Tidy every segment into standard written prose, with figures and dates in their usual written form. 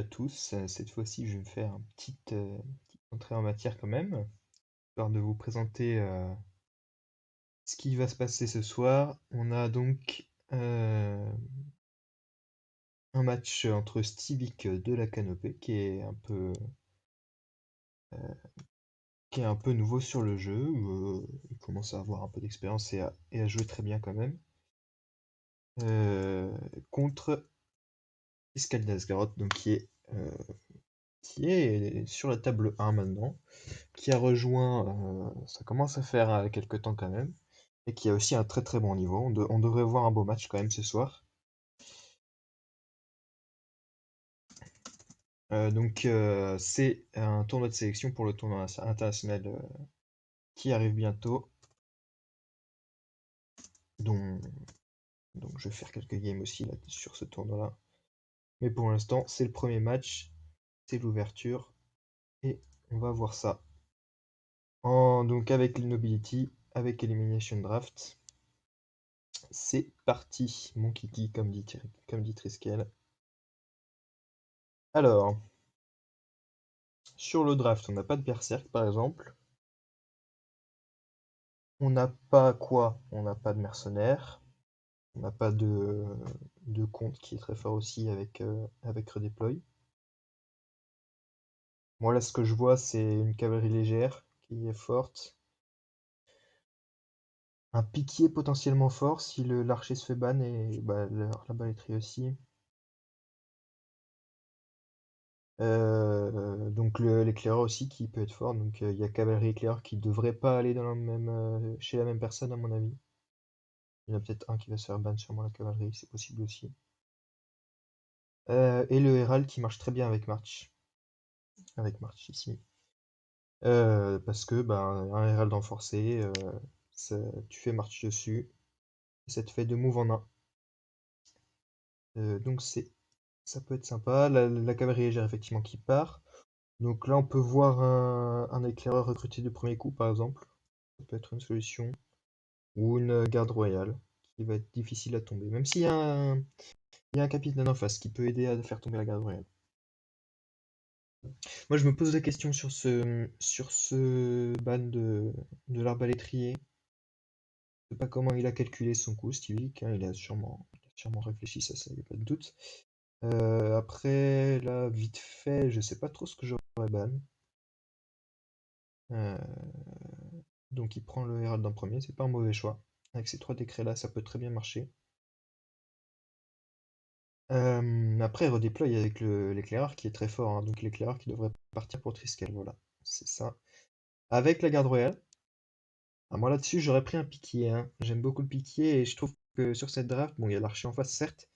tous. Cette fois-ci, je vais me faire une petite entrée en matière quand même, histoire de vous présenter ce qui va se passer ce soir. On a donc un match entre Stivic de la Canopée, qui est un peu nouveau sur le jeu, où il commence à avoir un peu d'expérience et à jouer très bien quand même, euh, contre Iskal Nasgaroth, donc qui est sur la table 1 maintenant, qui a rejoint, ça commence à faire quelques temps quand même, et qui a aussi un très très bon niveau. On devrait voir un beau match quand même ce soir. C'est un tournoi de sélection pour le tournoi international qui arrive bientôt, dont, donc je vais faire quelques games aussi là, sur ce tournoi-là. Mais pour l'instant, c'est le premier match, c'est l'ouverture, et on va voir ça. Donc avec le Nobility, avec Elimination Draft. C'est parti, mon kiki, comme dit Triskel. Alors, sur le draft, on n'a pas de berserk par exemple. On n'a pas quoi? On n'a pas de mercenaire. On n'a pas de compte qui est très fort aussi avec Redeploy. Moi là, ce que je vois, c'est une cavalerie légère qui est forte. Un piquier potentiellement fort si l'archer se fait ban et bah, la baletterie aussi. Donc l'éclaireur aussi qui peut être fort. Donc il y a cavalerie éclaireur qui devrait pas aller dans chez la même personne à mon avis. Il y en a peut-être un qui va se faire ban sûrement la cavalerie, c'est possible aussi. Et le Herald qui marche très bien avec March ici. Parce que ben, un Herald renforcé, tu fais March dessus, et ça te fait 2 moves en un. Donc ça peut être sympa. La cavalerie légère effectivement qui part. Donc là on peut voir un éclaireur recruté de premier coup par exemple. Ça peut être une solution. Ou une garde royale qui va être difficile à tomber. Même s'il y a il y a un capitaine en face qui peut aider à faire tomber la garde royale. Moi, je me pose la question sur ce ban de l'arbalétrier. Je sais pas comment il a calculé son coût, Stivic, hein, il a sûrement réfléchi, ça, y a pas de doute. Après, là, vite fait, je sais pas trop ce que j'aurais ban. Euh, donc, il prend le Herald en premier, c'est pas un mauvais choix. Avec ces 3 décrets-là, ça peut très bien marcher. Après, redéploie avec l'éclaireur qui est très fort, hein, donc l'éclaireur qui devrait partir pour Triskel, voilà, c'est ça. Avec la garde royale, moi là-dessus j'aurais pris un piquier, hein. J'aime beaucoup le piquier et je trouve que sur cette draft, bon il y a l'archer en face certes,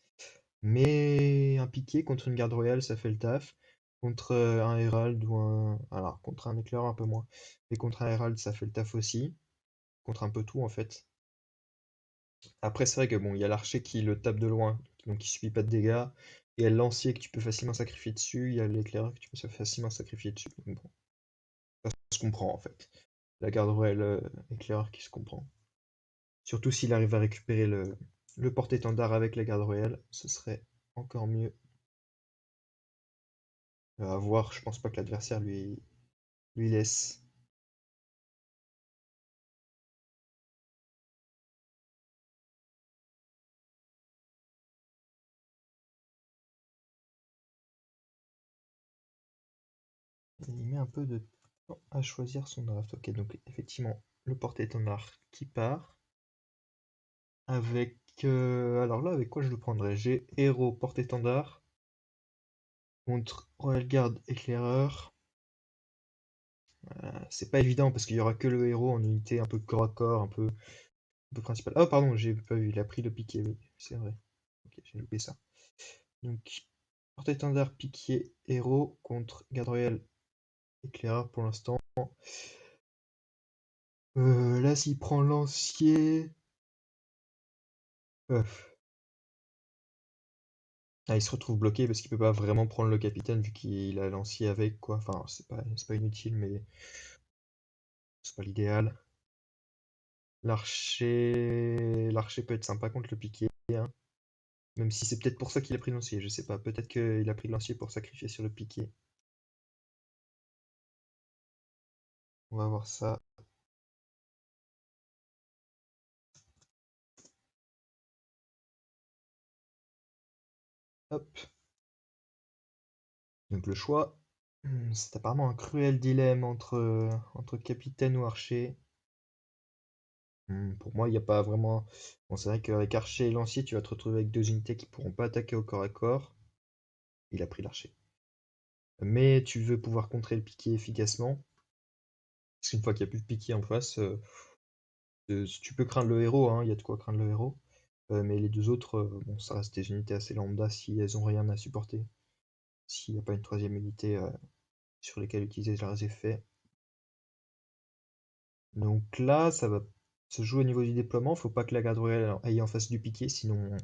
mais un piquier contre une garde royale ça fait le taf. Contre un herald ou un... Alors contre un éclaireur un peu moins, mais contre un herald ça fait le taf aussi. Contre un peu tout en fait. Après, c'est vrai que bon, il y a l'archer qui le tape de loin, donc il subit pas de dégâts. Il y a le lancier que tu peux facilement sacrifier dessus, il y a l'éclaireur que tu peux facilement sacrifier dessus. Donc bon, ça se comprend en fait. La garde royale éclaireur qui se comprend. Surtout s'il arrive à récupérer le porte-étendard avec la garde royale, ce serait encore mieux. À voir, je pense pas que l'adversaire lui laisse. Il met un peu de temps à choisir son draft. Ok, donc effectivement, le porte-étendard qui part. Avec. Alors là, avec quoi je le prendrais? J'ai héros porte-étendard contre Royal Guard éclaireur. C'est pas évident parce qu'il y aura que le héros en unité un peu corps à corps, un peu principal. Oh, pardon, j'ai pas vu, il a pris le piqué, oui, c'est vrai. Ok, j'ai loupé ça. Donc, porte-étendard, piquier, héros contre Garde Royale éclaireur pour l'instant. Là, s'il prend lancier. euh, il se retrouve bloqué parce qu'il peut pas vraiment prendre le capitaine vu qu'il a lancier avec, quoi. Enfin, c'est pas inutile, mais c'est pas l'idéal. L'archer peut être sympa contre le piqué, hein. Même si c'est peut-être pour ça qu'il a pris le lancier, je sais pas. Peut-être qu'il a pris le lancier pour sacrifier sur le piqué. On va voir ça. Hop. Donc le choix, c'est apparemment un cruel dilemme entre capitaine ou archer. Pour moi, il n'y a pas vraiment... Bon, c'est vrai qu'avec archer et lancier, tu vas te retrouver avec deux unités qui pourront pas attaquer au corps à corps. Il a pris l'archer. Mais tu veux pouvoir contrer le piqué efficacement. Parce qu'une fois qu'il n'y a plus de piqué en face, tu peux craindre le héros, hein, il y a de quoi craindre le héros. Mais les deux autres, bon, ça reste des unités assez lambda si elles ont rien à supporter. S'il n'y a pas une troisième unité sur lesquelles utiliser leurs effets. Donc là, ça va se jouer au niveau du déploiement. Faut pas que la garde royale aille en face du piqué, sinon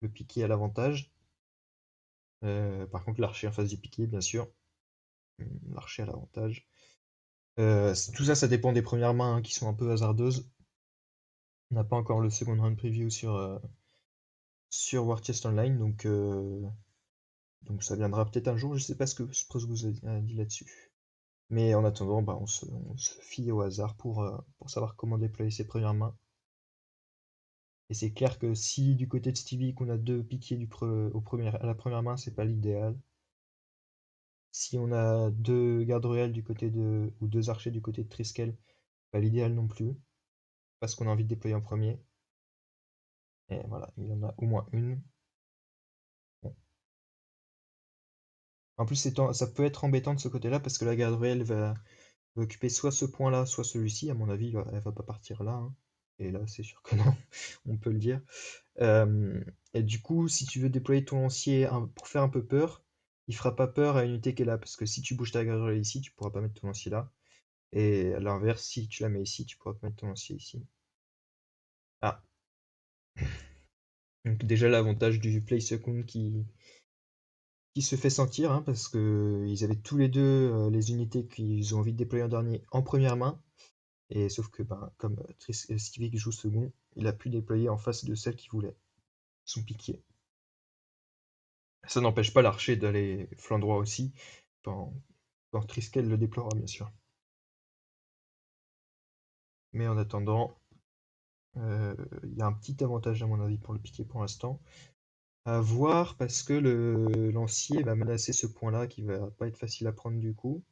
le piqué a l'avantage. Par contre, l'archer en face du piqué, bien sûr. L'archer a l'avantage. Tout ça, ça dépend des premières mains hein, qui sont un peu hasardeuses. On n'a pas encore le second round preview sur War Chest Online, donc ça viendra peut-être un jour. Je sais pas ce que Spross a dit là-dessus. Mais en attendant, bah, on se fie au hasard pour savoir comment déployer ses premières mains. Et c'est clair que si du côté de Stevie qu'on a deux piquiers à la première main, c'est pas l'idéal. Si on a deux gardes royales ou deux archers du côté de Triskel, pas l'idéal non plus, parce qu'on a envie de déployer en premier. Et voilà, il y en a au moins une. Bon. En plus, ça peut être embêtant de ce côté-là, parce que la garde royale va occuper soit ce point-là, soit celui-ci. À mon avis, elle va pas partir là, hein. Et là, c'est sûr que non, on peut le dire. Et du coup, si tu veux déployer ton lancier pour faire un peu peur, il fera pas peur à une unité qui est là, parce que si tu bouges ta garde ici, tu pourras pas mettre ton lancier là. Et à l'inverse, si tu la mets ici, tu pourras pas mettre ton lancier ici. Ah, donc déjà l'avantage du play second qui se fait sentir, hein, parce que ils avaient tous les deux les unités qu'ils ont envie de déployer en dernier en première main. Et sauf que ben, comme Stevie joue second, il a pu déployer en face de celle qu'il voulait, son piquier. Ça n'empêche pas l'archer d'aller flanc droit aussi, quand, quand Triskel le déploiera, bien sûr. Mais en attendant, il y a un petit avantage, à mon avis, pour le piqué pour l'instant. À voir, parce que le lancier va menacer ce point-là, qui va pas être facile à prendre du coup.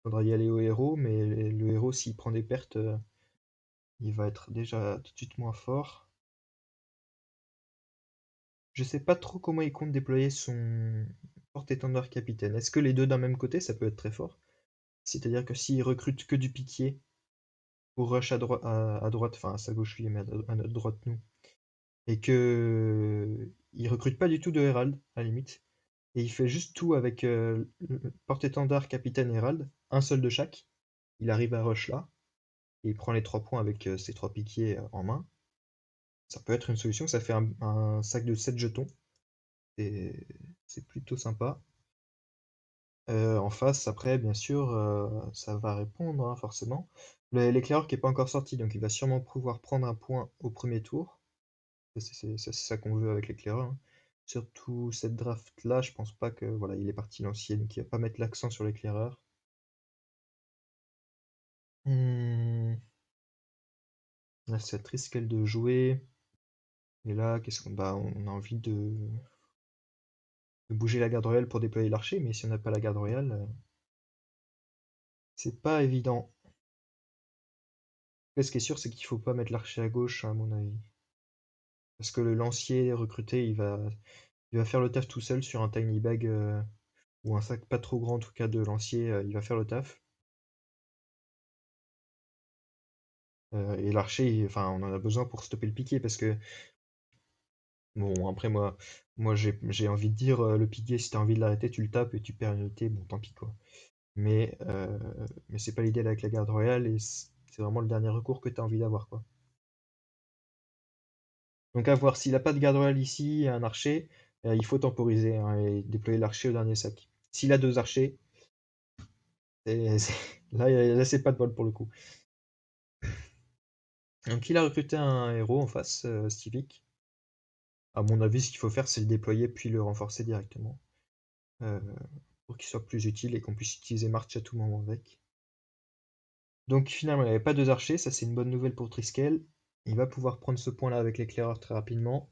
Faudra y aller au héros, mais le héros, s'il prend des pertes, il va être déjà tout de suite moins fort. Je sais pas trop comment il compte déployer son porte-étendard capitaine. Est-ce que les deux d'un même côté, ça peut être très fort? C'est-à-dire que s'il recrute que du piquier pour rush à droite, enfin à sa gauche lui, mais à notre droite nous, et que il recrute pas du tout de Herald, à la limite, et il fait juste tout avec le porte-étendard, capitaine, Herald, un seul de chaque, il arrive à rush là, et il prend les 3 points avec ses 3 piquiers en main. Ça peut être une solution, ça fait un sac de 7 jetons, et c'est plutôt sympa. En face, après, bien sûr, ça va répondre, hein, forcément. L'éclaireur qui est pas encore sorti, donc il va sûrement pouvoir prendre un point au premier tour. C'est ça qu'on veut avec l'éclaireur, hein. Surtout cette draft-là, je pense pas que voilà, il est parti lancier, donc il va pas mettre l'accent sur l'éclaireur. Là, c'est triste qu'elle de jouer. Et là, qu'est-ce qu'on bah, on a envie de bouger la garde royale pour déployer l'archer, mais si on n'a pas la garde royale, c'est pas évident. Après, ce qui est sûr, c'est qu'il faut pas mettre l'archer à gauche, à mon avis. Parce que le lancier recruté, il va faire le taf tout seul sur un tiny bag ou un sac pas trop grand en tout cas de lancier, il va faire le taf. Et l'archer, enfin, on en a besoin pour stopper le piqué parce que, bon, après moi j'ai envie de dire, le piqué, si t'as envie de l'arrêter, tu le tapes et tu perds une unité, bon, tant pis quoi. Mais c'est pas l'idéal avec la garde royale et c'est vraiment le dernier recours que t'as envie d'avoir quoi. Donc à voir, s'il a pas de garde royale ici, un archer, il faut temporiser hein, et déployer l'archer au dernier sac. S'il a deux archers, là c'est pas de bol pour le coup. Donc il a recruté un héros en face, Stivik. À mon avis, ce qu'il faut faire, c'est le déployer puis le renforcer directement. euh, pour qu'il soit plus utile et qu'on puisse utiliser March à tout moment avec. Donc finalement, il n'y avait pas deux archers, ça c'est une bonne nouvelle pour Triskel. Il va pouvoir prendre ce point-là avec l'éclaireur très rapidement.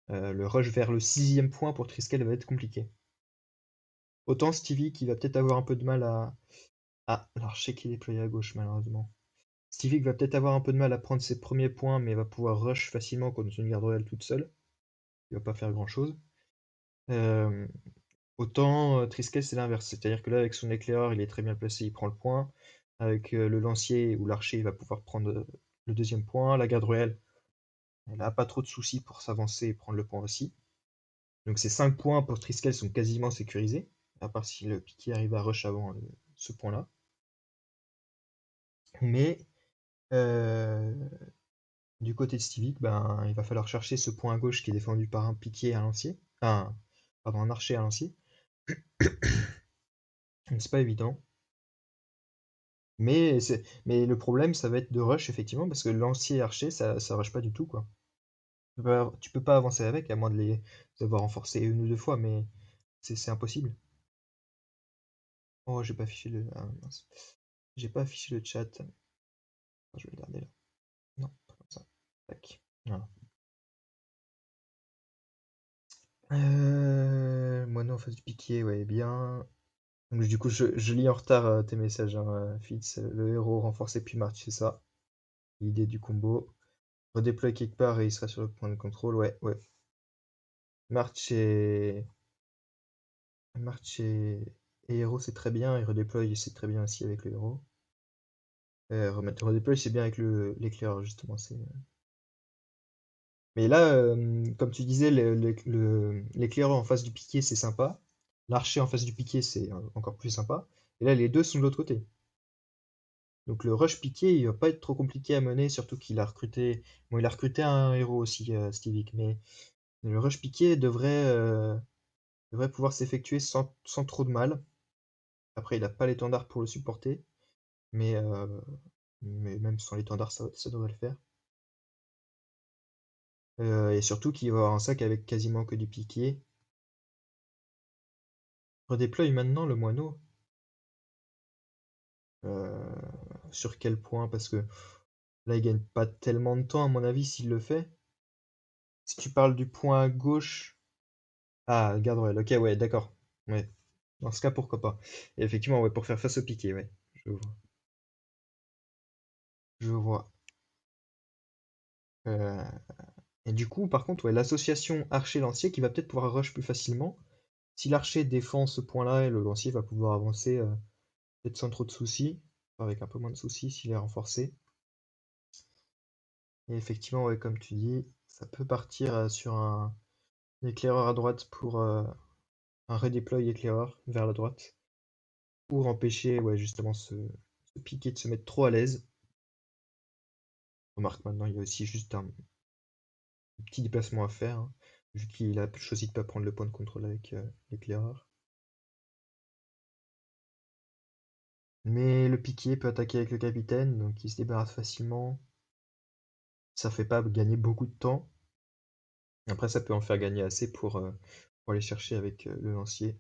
Le rush vers le 6e point pour Triskel va être compliqué. Autant Stevie qui va peut-être avoir un peu de mal à... Ah, l'archer qui est déployé à gauche malheureusement. Stevie va peut-être avoir un peu de mal à prendre ses premiers points, mais va pouvoir rush facilement contre une garde royale toute seule. Il va pas faire grand-chose. Euh, Autant Triskel, c'est l'inverse. C'est-à-dire que là, avec son éclaireur, il est très bien placé, il prend le point. Avec le lancier ou l'archer, il va pouvoir prendre le deuxième point. La garde royale, elle n'a pas trop de soucis pour s'avancer et prendre le point aussi. Donc ces 5 points pour Triskel sont quasiment sécurisés, à part si le piqué arrive à rush avant ce point-là. Mais euh, du côté de Stivik, ben, il va falloir chercher ce point à gauche qui est défendu par un piqué et un lancier. Pardon, un archer et un lancier. C'est pas évident. Mais le problème, ça va être de rush, effectivement, parce que lancier et archer, ça rush pas du tout, quoi. Tu peux pas avancer avec, à moins de les avoir renforcés une ou deux fois, mais c'est impossible. Oh, j'ai pas affiché le... Ah, mince. J'ai pas affiché le chat. Attends, je vais le garder là. Non, pas comme ça. Tac. Voilà. Mono en face du piqué, ouais, bien. Donc, du coup, je lis en retard tes messages, hein, Fitz. Le héros renforcé puis March, c'est ça. L'idée du combo. Redéploie quelque part et il sera sur le point de contrôle. Ouais, ouais. March et héros, c'est très bien. Et redéploy, c'est très bien aussi avec le héros. Redéploy, c'est bien avec l'éclaireur, justement. Mais là, comme tu disais, l'éclaireur en face du piqué, c'est sympa. L'archer en face du piqué, c'est encore plus sympa. Et là, les deux sont de l'autre côté. Donc le rush piqué, il va pas être trop compliqué à mener, surtout qu'il a recruté. Bon, il a recruté un héros aussi, Stivik, mais le rush piqué devrait pouvoir s'effectuer sans trop de mal. Après, il n'a pas l'étendard pour le supporter, mais, euh, mais même sans l'étendard, ça devrait le faire. Et surtout qu'il va avoir un sac avec quasiment que du piqué. Redéploie maintenant le moineau. Euh, sur quel point? Parce que là, il gagne pas tellement de temps, à mon avis, s'il le fait. Si tu parles du point à gauche. Ah, garde royale. Ok, ouais, d'accord. Ouais. Dans ce cas, pourquoi pas. Et effectivement, ouais, pour faire face au piqué, ouais. Je vois. Je vois. Euh, Et du coup, par contre, ouais, l'association archer-lancier qui va peut-être pouvoir rush plus facilement. Si l'archer défend ce point-là, et le lancier va pouvoir avancer peut-être sans trop de soucis, avec un peu moins de soucis s'il est renforcé. Et effectivement, ouais, comme tu dis, ça peut partir sur un éclaireur à droite pour un redéploy éclaireur vers la droite, pour empêcher ouais, justement ce piqué de se mettre trop à l'aise. Remarque maintenant, il y a aussi juste un petit déplacement à faire, hein, vu qu'il a choisi de ne pas prendre le point de contrôle avec l'éclaireur. Mais le piquier peut attaquer avec le capitaine, donc il se débarrasse facilement. Ça fait pas gagner beaucoup de temps. Après, ça peut en faire gagner assez pour aller chercher avec le lancier.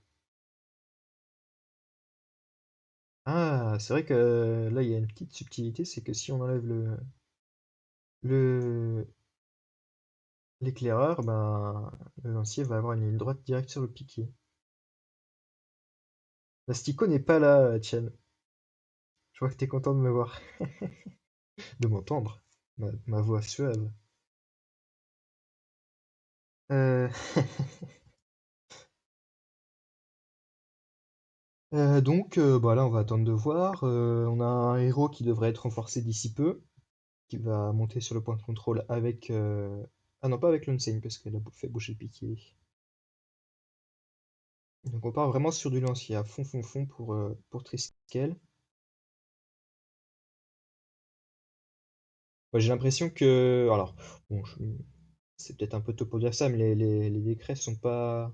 Ah, c'est vrai que là, il y a une petite subtilité, c'est que si on enlève le, l'éclaireur, ben, le lancier va avoir une ligne droite directe sur le piquier. L'Astico n'est pas là, Tian. Je vois que t'es content de me voir, de m'entendre. Ma voix suave. Euh, donc, bah là, on va attendre de voir. On a un héros qui devrait être renforcé d'ici peu, qui va monter sur le point de contrôle avec... Ah non, pas avec l'Unsane, parce qu'elle a fait bouger le piqué. Donc on part vraiment sur du lancier à fond, fond, fond pour Triskel. Ouais, j'ai l'impression que... Alors, bon, c'est peut-être un peu tôt pour dire ça, mais les décrets sont pas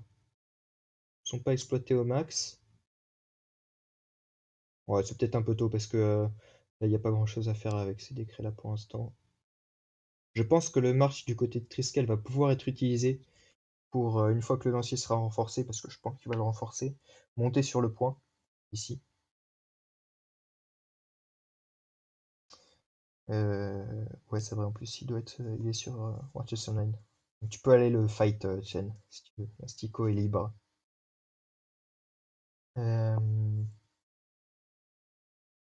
exploités au max. Ouais, c'est peut-être un peu tôt, parce que là, il n'y a pas grand-chose à faire avec ces décrets-là pour l'instant. Je pense que le marche du côté de Triskel va pouvoir être utilisé pour, une fois que le lancier sera renforcé, parce que je pense qu'il va le renforcer, monter sur le point, ici. Ouais, c'est vrai, en plus, il est sur Watches Online. Donc, tu peux aller le fight, Chen, si tu veux. Astico est libre. Euh,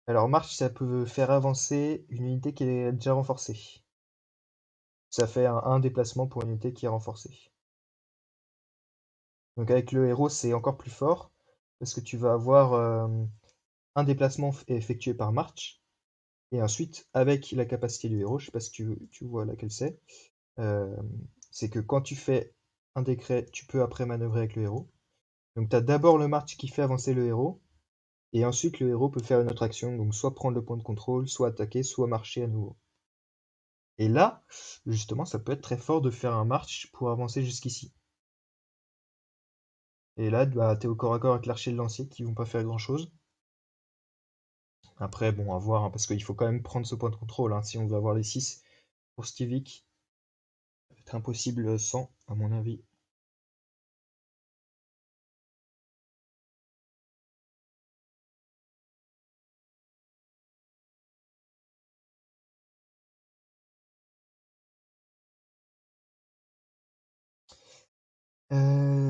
Alors, marche, ça peut faire avancer une unité qui est déjà renforcée. Ça fait un déplacement pour une unité qui est renforcée. Donc, avec le héros, c'est encore plus fort, parce que tu vas avoir un déplacement effectué par marche, et ensuite, avec la capacité du héros, je sais pas si tu vois laquelle euh, c'est que quand tu fais un décret, tu peux après manœuvrer avec le héros. Donc tu as d'abord le march qui fait avancer le héros, et ensuite le héros peut faire une autre action, donc soit prendre le point de contrôle, soit attaquer, soit marcher à nouveau. Et là, justement, ça peut être très fort de faire un march pour avancer jusqu'ici. Et là, bah, t'es au corps à corps avec l'archer et le lancier qui vont pas faire grand-chose. Après, bon, à voir, hein, parce qu'il faut quand même prendre ce point de contrôle, hein, si on veut avoir les 6 pour Stivik. Ça va être impossible sans, à mon avis.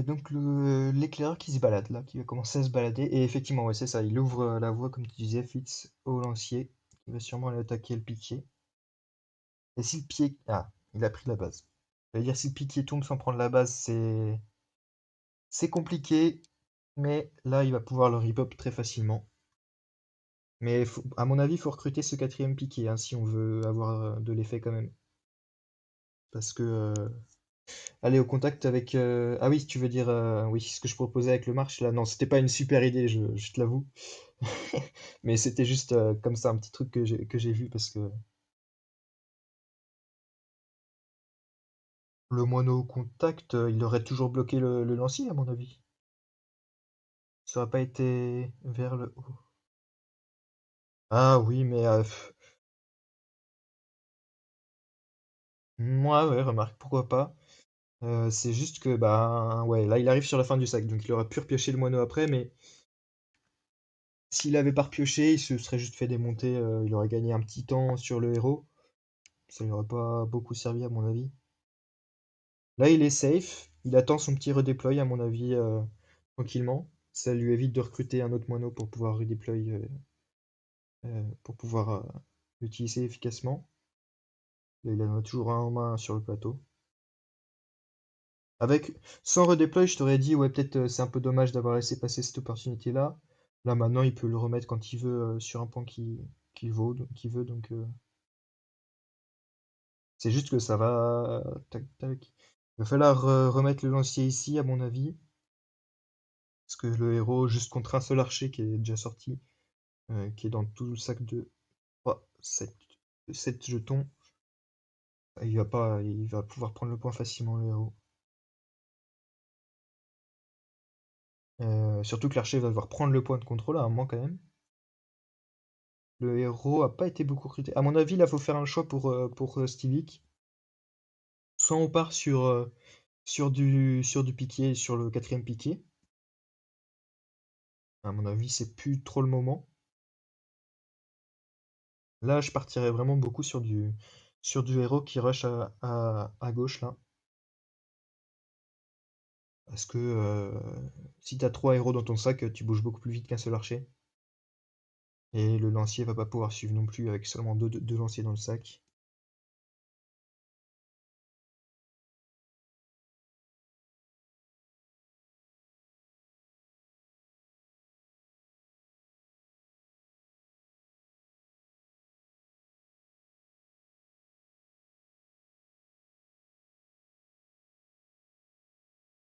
Donc l'éclaireur qui se balade là, qui va commencer à se balader, et effectivement ouais c'est ça, il ouvre la voie comme tu disais, Fitz au lancier, qui va sûrement aller attaquer le piquier. Et si le pied... Ah, il a pris la base. Ça veut dire si le piquier tombe sans prendre la base, c'est compliqué, mais là il va pouvoir le rip-up très facilement. Mais à mon avis, il faut recruter ce quatrième piquier, hein, si on veut avoir de l'effet quand même. Parce que aller au contact avec... Ah oui, tu veux dire... Oui, ce que je proposais avec le marche, là, non, c'était pas une super idée, je te l'avoue. Mais c'était juste comme ça, un petit truc que j'ai vu, parce que le moineau au contact, il aurait toujours bloqué le lancier, à mon avis. Ça aurait pas été vers le haut. Ah oui, mais... moi, ouais, remarque, pourquoi pas. C'est juste que, bah, ouais, là, il arrive sur la fin du sac, donc il aurait pu repiocher le moineau après, mais s'il avait pas repioché, il se serait juste fait démonter, il aurait gagné un petit temps sur le héros. Ça lui aurait pas beaucoup servi, à mon avis. Là, il est safe. Il attend son petit redéploy, à mon avis, tranquillement. Ça lui évite de recruter un autre moineau pour pouvoir redéploy, pour pouvoir l'utiliser efficacement. Là, il en a toujours un en main sur le plateau. Avec, sans redéploy, je t'aurais dit, ouais, peut-être c'est un peu dommage d'avoir laissé passer cette opportunité-là. Là, maintenant, il peut le remettre quand il veut sur un point qu'il veut. Donc, c'est juste que ça va. Tac, tac. Il va falloir remettre le lancier ici, à mon avis. Parce que le héros, juste contre un seul archer qui est déjà sorti, qui est dans tout le sac de 3, 7 jetons, il va pouvoir prendre le point facilement, le héros. Surtout que l'archer va devoir prendre le point de contrôle à un moment quand même. Le héros a pas été beaucoup recruté. À mon avis, là, faut faire un choix pour Stivik. Soit on part sur du piqué, sur le quatrième piqué. À mon avis, c'est plus trop le moment. Là, je partirais vraiment beaucoup sur du héros qui rush à gauche, là. Parce que si t'as 3 héros dans ton sac, tu bouges beaucoup plus vite qu'un seul archer. Et le lancier va pas pouvoir suivre non plus avec seulement deux lanciers dans le sac.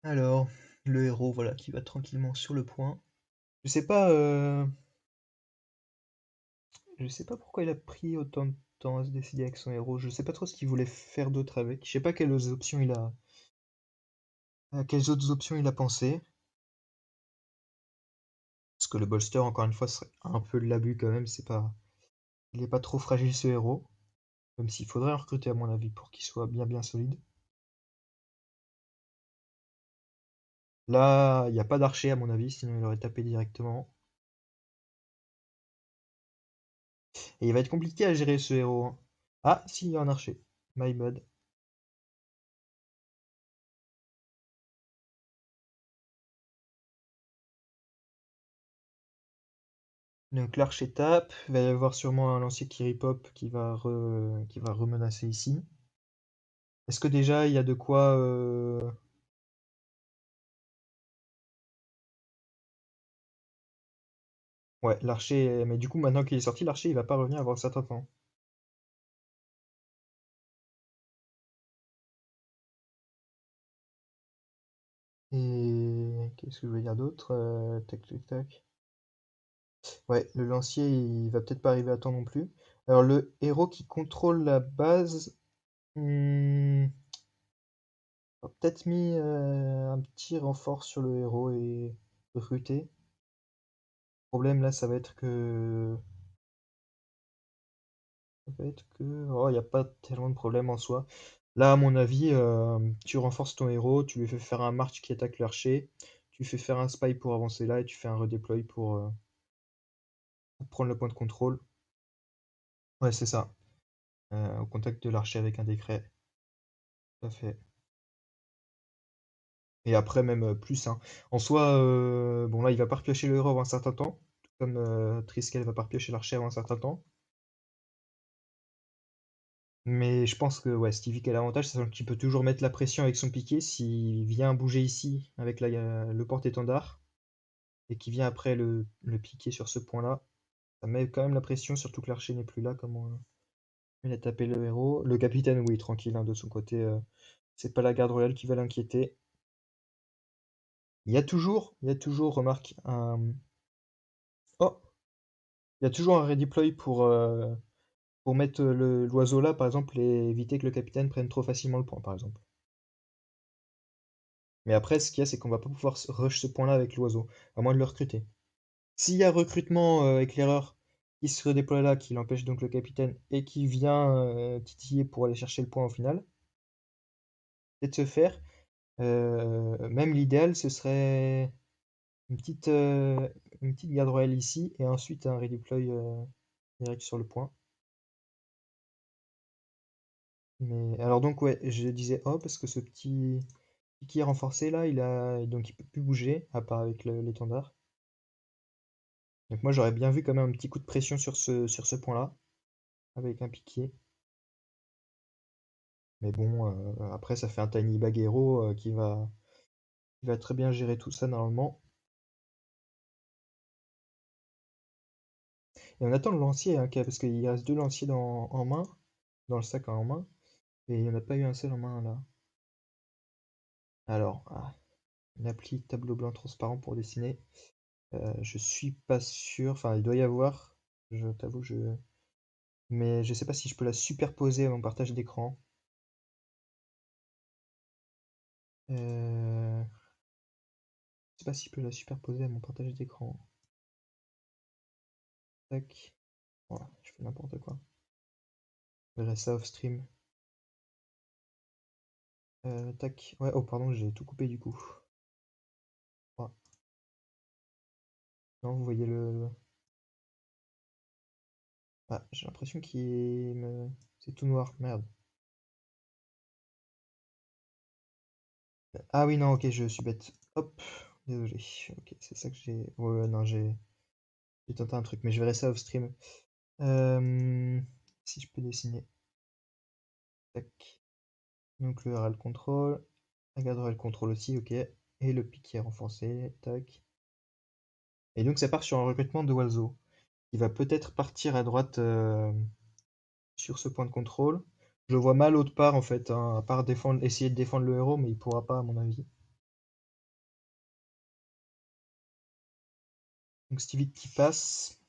Alors, le héros, voilà, qui va tranquillement sur le point. Je sais pas, je sais pas pourquoi il a pris autant de temps à se décider avec son héros. Je sais pas trop ce qu'il voulait faire d'autre avec. Je sais pas à quelles autres options il a pensé. Parce que le bolster, encore une fois, serait un peu de l'abus quand même. Il est pas trop fragile ce héros. Même s'il faudrait en recruter à mon avis pour qu'il soit bien solide. Là, il n'y a pas d'archer à mon avis, sinon il aurait tapé directement. Et il va être compliqué à gérer ce héros, hein. Ah, si, il y a un archer. My bad. Donc l'archer tape, il va y avoir sûrement un lancier qui ripop qui va remenacer ici. Est-ce que déjà il y a de quoi Ouais, l'archer. Mais du coup, maintenant qu'il est sorti, l'archer il va pas revenir avant un certain temps. Et qu'est-ce que je veux dire d'autre? Tac tac tac. Ouais, le lancier il va peut-être pas arriver à temps non plus. Alors le héros qui contrôle la base. J'aurais peut-être mis un petit renfort sur le héros et recruter. Le problème là, oh, il n'y a pas tellement de problème en soi. Là, à mon avis, tu renforces ton héros, tu lui fais faire un march qui attaque l'archer, tu fais faire un spy pour avancer là et tu fais un redéploy pour prendre le point de contrôle. Ouais, c'est ça. Au contact de l'archer avec un décret. Tout à fait. Et après, même plus, hein. En soi, bon là, il va pas repiocher le héros avant un certain temps, tout comme Triskel va pas repiocher l'archer avant un certain temps. Mais je pense que ouais, Stevie a l'avantage, c'est qu'il peut toujours mettre la pression avec son piqué s'il vient bouger ici avec le porte-étendard et qu'il vient après le piquer sur ce point-là. Ça met quand même la pression, surtout que l'archer n'est plus là comme il a tapé le héros. Le capitaine, oui, tranquille, hein, de son côté, c'est pas la garde royale qui va l'inquiéter. Remarque, oh, il y a toujours un redeploy pour mettre l'oiseau là, par exemple, et éviter que le capitaine prenne trop facilement le point, par exemple. Mais après, ce qu'il y a, c'est qu'on va pas pouvoir rush ce point-là avec l'oiseau, à moins de le recruter. S'il y a recrutement éclaireur qui se redéploie là, qui l'empêche donc le capitaine, et qui vient titiller pour aller chercher le point au final, c'est de se faire. Même l'idéal, ce serait une petite, euh, une petite garde royale ici, et ensuite un redeploy direct sur le point. Mais alors donc ouais, je disais oh parce que ce petit qui est renforcé là, donc il peut plus bouger à part avec l'étendard. Donc moi j'aurais bien vu quand même un petit coup de pression sur ce point-là avec un piquier. Mais bon, après ça fait un tiny bag hero qui va très bien gérer tout ça normalement. Et on attend le lancier hein, parce qu'il reste deux lanciers en main, dans le sac en main, et il n'y en a pas eu un seul en main là. Alors, une appli tableau blanc transparent pour dessiner. Je suis pas sûr, enfin il doit y avoir, je t'avoue, mais je sais pas si je peux la superposer à mon partage d'écran. Je sais pas si je peux la superposer à mon partage d'écran. Tac. Voilà, je fais n'importe quoi. Je verrai ça off stream. Tac. Ouais, oh pardon, j'ai tout coupé du coup. Ouais. Non, vous voyez Ah, j'ai l'impression c'est tout noir, merde. Ah oui, non, ok, je suis bête. Hop, désolé. Ok, c'est ça que j'ai. Ouais, non, j'ai tenté un truc, mais je verrai ça off stream. Si je peux dessiner. Tac. Donc le RL contrôle. La garde RL contrôle aussi, ok. Et le pic qui est renforcé. Tac. Et donc ça part sur un recrutement de Walzo. Il va peut-être partir à droite sur ce point de contrôle. Je le vois mal autre part en fait, hein, à part essayer de défendre le héros, mais il pourra pas à mon avis. Donc Stevie qui passe.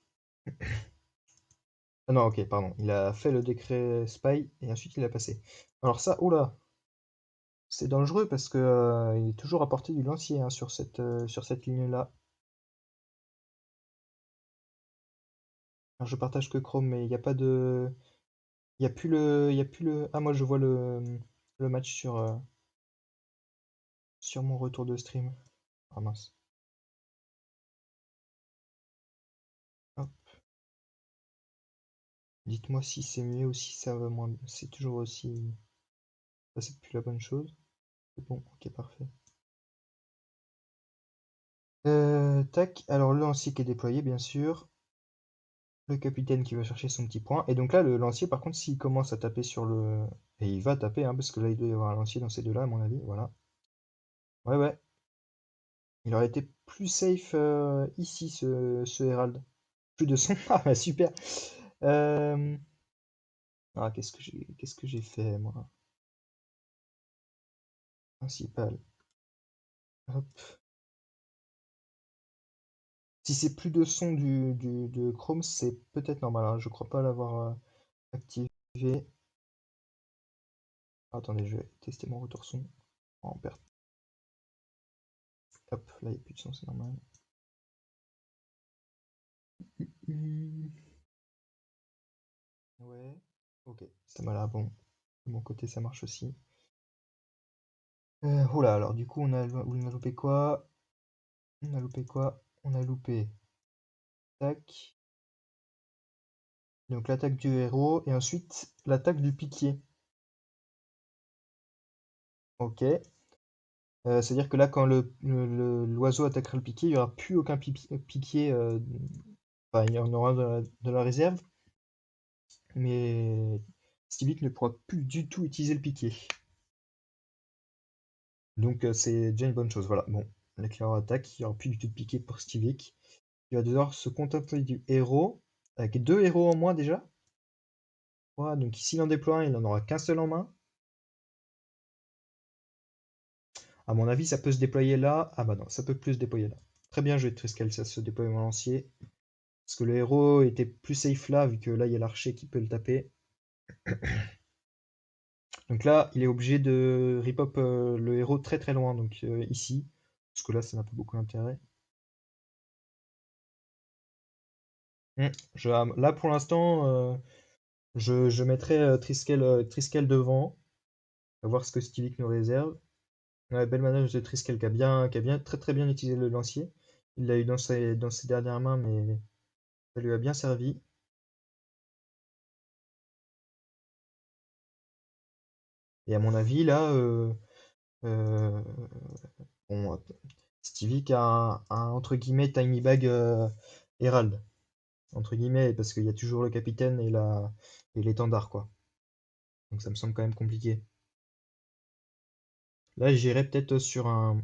Ah non, ok, pardon. Il a fait le décret spy et ensuite il a passé. Alors ça, oula, c'est dangereux parce que il est toujours à portée du lancier hein, sur cette ligne-là. Alors je partage que Chrome, mais il n'y a pas de. Il y a plus le. Ah, moi je vois le match sur mon retour de stream. Ah mince. Hop. Dites-moi si c'est mieux ou si ça va moins. C'est toujours aussi. Ça, c'est plus la bonne chose. C'est bon, ok, parfait. Tac, alors le lancier qui est déployé, bien sûr. Le capitaine qui va chercher son petit point. Et donc là, le lancier, par contre, s'il commence à taper sur le. Et il va taper, hein, parce que là, il doit y avoir un lancier dans ces deux-là, à mon avis. Voilà. Ouais, ouais. Il aurait été plus safe ici, ce Herald. Plus de son. Ah, bah, super. Euh, Ah, qu'est-ce que j'ai fait, moi? Principal. Hop. Si c'est plus de son de Chrome, c'est peut-être normal, hein. Je crois pas l'avoir activé. Attendez, je vais tester mon retour son en perte. Hop, là, il n'y a plus de son, c'est normal. Hmm, ouais, ok, ça m'a l'air bon. De mon côté, ça marche aussi. Oh là, alors du coup, on a loupé quoi? On a loupé quoi? On a loupé. Tac. Donc l'attaque du héros et ensuite l'attaque du piquier. Ok. C'est-à-dire que là, quand l'oiseau attaquera le piquier, il n'y aura plus aucun piquier. Enfin, il y en aura de la réserve, mais Stivik ne pourra plus du tout utiliser le piquier. Donc c'est déjà une bonne chose. Voilà, bon, l'éclair attaque, il n'y aura plus du tout de piquier pour Stivik. Il va devoir se contenter du héros, avec deux héros en moins déjà. Voilà, donc s'il en déploie un, il n'en aura qu'un seul en main. À mon avis, ça peut se déployer là. Ah bah non, ça peut plus se déployer là. Très bien joué, Triskel, ça se déploie mon lancier. Parce que le héros était plus safe là, vu que là, il y a l'archer qui peut le taper. Donc là, il est obligé de rip-up le héros très très loin, donc ici. Parce que là, ça n'a pas beaucoup d'intérêt. Là, pour l'instant, je mettrai Triskel devant. On va voir ce que Stivik nous réserve. Ouais, belle manœuvre de Triskel qui a bien très très bien utilisé le lancier. Il l'a eu dans ses dernières mains, mais ça lui a bien servi. Et à mon avis, là, euh, bon, Stevie qui a un, entre guillemets tiny bag Herald, entre guillemets, parce qu'il y a toujours le capitaine et l'étendard, quoi. Donc ça me semble quand même compliqué. Là, j'irais peut-être sur un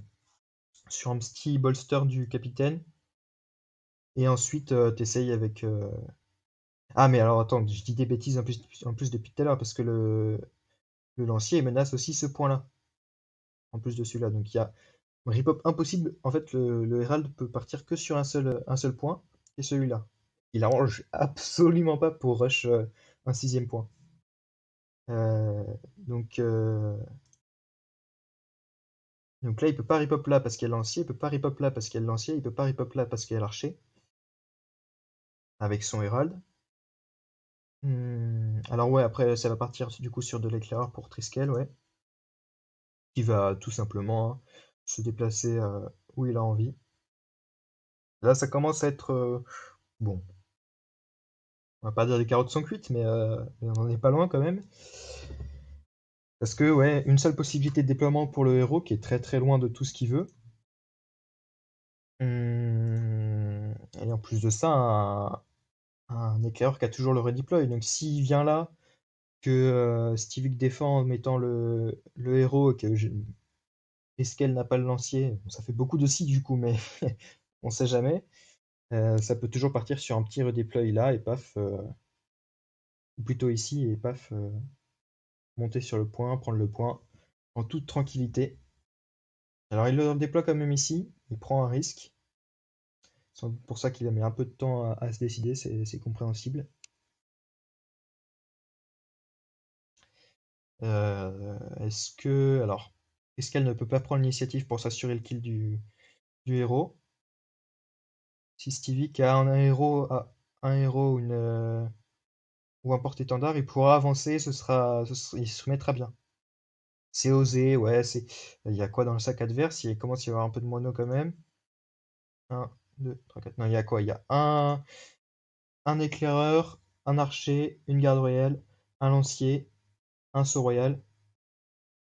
petit bolster du capitaine, et ensuite t'essayes avec. Ah, mais alors attends, je dis des bêtises en plus depuis tout à l'heure, parce que le lancier menace aussi ce point-là, en plus de celui-là. Donc il y a Ripop impossible. En fait, le Herald peut partir que sur un seul point, et celui-là. Il arrange absolument pas pour rush un sixième point. Euh, donc, euh, donc là, il peut pas ripop là parce qu'il y a l'ancier, il peut pas ripop là parce qu'il y a le lancier, il peut pas ripop là parce qu'il y a l'archer, avec son Herald. Alors ouais, après, ça va partir du coup sur de l'éclaireur pour Triskel, ouais. Qui va tout simplement se déplacer où il a envie. Là, ça commence à être bon. On va pas dire des carottes sont cuites, mais on en est pas loin quand même. Parce que, ouais, une seule possibilité de déploiement pour le héros qui est très très loin de tout ce qu'il veut. Et en plus de ça, un éclaireur qui a toujours le redeploy. Donc s'il vient là, que Stivik défend en mettant le héros, et que Eskel n'a pas le lancier, bon, ça fait beaucoup de si du coup, mais on sait jamais. Ça peut toujours partir sur un petit redeploy là, et paf, ou plutôt ici, et paf, monter sur le point, prendre le point, en toute tranquillité. Alors il le déploie quand même ici, il prend un risque. C'est pour ça qu'il a mis un peu de temps à se décider, c'est compréhensible. Est-ce qu'elle ne peut pas prendre l'initiative pour s'assurer le kill du héros? Si Stevie qui a un héros, ou un porte-étendard, il pourra avancer, il se remettra bien. C'est osé, ouais, c'est. Il y a quoi dans le sac adverse? Il commence à y avoir un peu de mono quand même. 1, 2, 3, 4. Non, il y a quoi? Il y a un éclaireur, un archer, une garde royale, un lancier, un saut royal.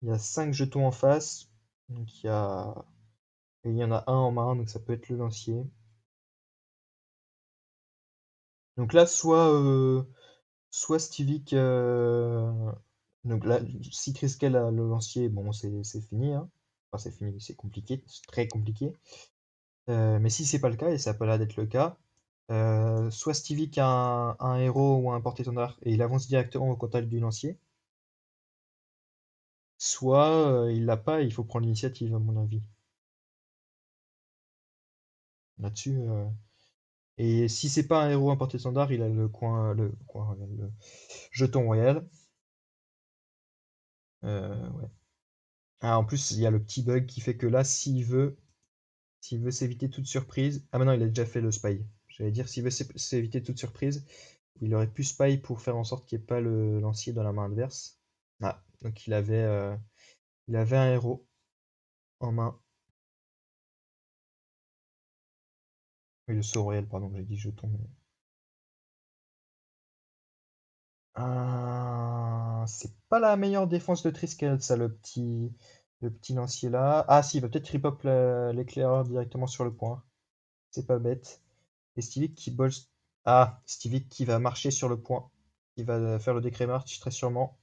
Il y a 5 jetons en face. Donc il y en a un en main, donc ça peut être le lancier. Donc là, soit Stivic. Donc là, si Triskel a le lancier, bon, c'est fini, hein. Enfin, c'est fini, c'est compliqué, c'est très compliqué. Mais si c'est pas le cas, et ça a pas l'air d'être le cas, soit Stivic a un héros ou un porte-étendard et il avance directement au contact du lancier, soit il l'a pas et il faut prendre l'initiative, à mon avis. Là-dessus. Et si c'est pas un héros, un porte-étendard, il a le jeton royal. Ouais. Ah, en plus, il y a le petit bug qui fait que là, s'il veut s'éviter toute surprise. Ah, maintenant, il a déjà fait le spy. J'allais dire, s'il veut s'éviter toute surprise, il aurait pu spy pour faire en sorte qu'il n'y ait pas le lancier dans la main adverse. Ah, donc il avait un héros en main. Oui, le saut royal, pardon, j'ai dit jeton. C'est pas la meilleure défense de Triskel, ça, le petit lancier là. Ah, si, il va peut-être rip-up l'éclaireur directement sur le point. C'est pas bête. Et Stivic qui bol. Ah, Stivic qui va marcher sur le point. Il va faire le décret march très sûrement.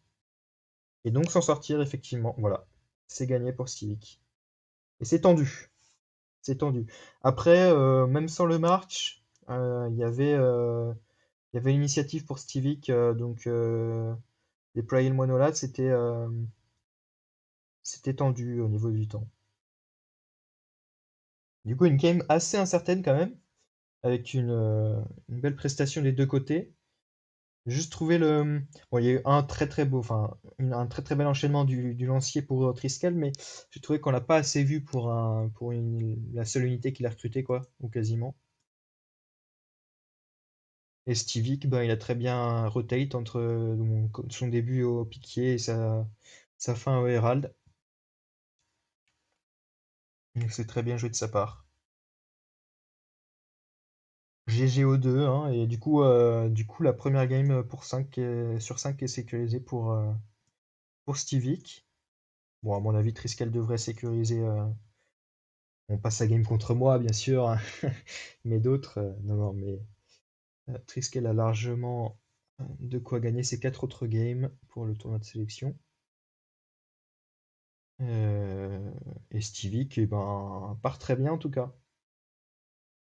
Et donc s'en sortir, effectivement. Voilà. C'est gagné pour Stivic. Et c'est tendu. C'est tendu. Après, même sans le march, il y avait l'initiative pour Stivic. Donc, déployer le monolade, c'était tendu au niveau du temps. Du coup, une game assez incertaine quand même, avec une belle prestation des deux côtés. J'ai juste trouvé le. Bon, il y a eu un très très beau, enfin, un très très bel enchaînement du lancier pour Triskel, mais j'ai trouvé qu'on l'a pas assez vu pour la seule unité qu'il a recrutée, quoi, ou quasiment. Et Stivic, ben, il a très bien rotate entre son début au piquier et sa fin au Herald. Donc c'est très bien joué de sa part. GGO2, hein, et du coup, la première game sur 5 est sécurisée pour Stivic. Bon, à mon avis, Triskel devrait sécuriser. On passe à game contre moi, bien sûr, hein, mais d'autres, non, non, mais Triskel a largement de quoi gagner ses 4 autres games pour le tournoi de sélection. Euh, et Stivic, eh ben, part très bien en tout cas.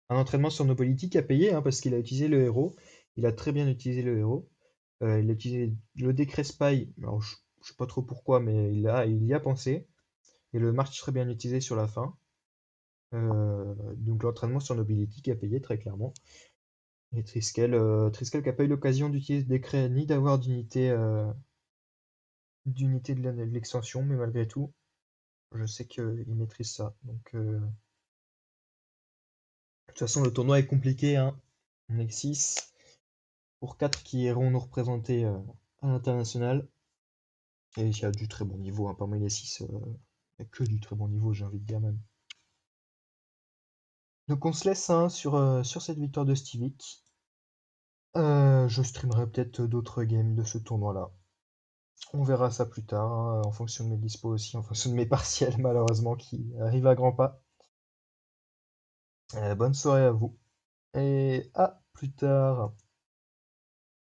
Un entraînement sur nos politiques a payé, hein, parce qu'il a utilisé le héros. Il a très bien utilisé le héros. Il a utilisé le décret spy. Alors, je sais pas trop pourquoi, mais il y a pensé. Et le march très bien utilisé sur la fin. Donc l'entraînement sur Nobility qui a payé très clairement. Et Triskel qui n'a pas eu l'occasion d'utiliser ce décret ni d'avoir d'unité de l'extension, mais malgré tout, je sais qu'il maîtrise ça. Donc, de toute façon, le tournoi est compliqué, hein. On est 6 pour 4 qui iront nous représenter à l'international. Et il y a du très bon niveau, hein. Parmi les 6, il n'y a que du très bon niveau, j'ai envie de dire même. Donc on se laisse, hein, sur cette victoire de Stivic. Je streamerai peut-être d'autres games de ce tournoi-là. On verra ça plus tard, hein, en fonction de mes dispos aussi, en fonction de mes partiels malheureusement qui arrivent à grands pas. Bonne soirée à vous et à plus tard.